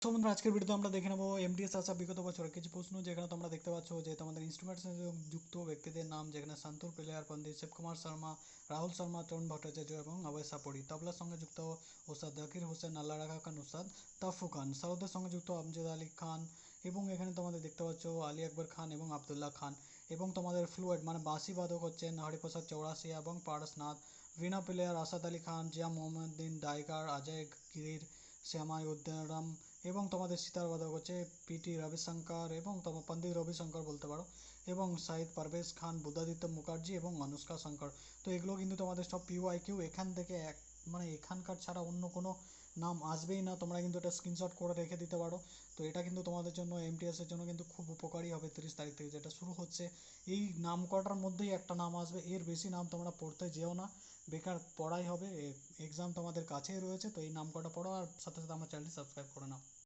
তো বন্ধুরা আজকের ভিডিওতে আমরা দেখে নেবো এমটিএস আসা বিগত বছরের কিছু প্রশ্ন, যেখানে তোমরা দেখতে পাচ্ছ যে তোমাদের ইনস্ট্রুমেন্টের সঙ্গে যুক্ত ব্যক্তিদের নাম, যেখানে সন্তুর প্লেয়ার পন্ডিত শিবকুমার শর্মা, রাহুল শর্মা, তরুণ ভট্টাচার্য এবং অভয় সাপড়ি। তবলার সঙ্গে যুক্ত ওস্তাদ জাকির হোসেন, আল্লাহ রাখা খান ওস্তাদ তাফু খান। সারোদের সঙ্গে যুক্ত আমজদ আলী খান, এবং এখানে তোমাদের দেখতে পাচ্ছ আলী আকবর খান এবং আবদুল্লাহ খান। এবং তোমাদের ফ্লুয়েড মানে বাঁশি বাদক হচ্ছেন হরিপ্রসাদ চৌরাসিয়া এবং পারসনাথ। ভিনা প্লেয়ার আসাদ আলী খান, জিয়া মোহাম্মদিন ডাইগার, অজয় গিরির, শ্যামাই উদ্দারাম। এবং তোমাদের সিতার বাদক হচ্ছে পিটি রবিশঙ্কর এবং তোমার পন্ডিত রবিশঙ্কর বলতে পারো। এবং শাহিদ পারভেজ খান, বুদ্ধাদিত্য মুখার্জি এবং অনুষ্কা শঙ্কর। তো এগুলো কিন্তু তোমাদের সব পিওয়াইকিউ, এখান থেকে এক মানে এখানকার ছাড়া অন্য কোনো নাম আসবেই না। তোমরা কিন্তু এটা স্ক্রিনশট করে রেখে দিতে পারো। তো এটা কিন্তু তোমাদের জন্য এমটিএস এর জন্য কিন্তু খুব উপকারী হবে। 30 তারিখ থেকে যেটা শুরু হচ্ছে, এই নাম কটার মধ্যেই একটা নাম আসবে, এর বেশি নাম তোমরা পড়তে যেও না, বেকার পড়াই হবে। এক্সাম তোমাদের কাছেই রয়েছে, তো এই নাম কটা পড়ো আর সাথে সাথে আমার চ্যানেলটি সাবস্ক্রাইব করে নাও।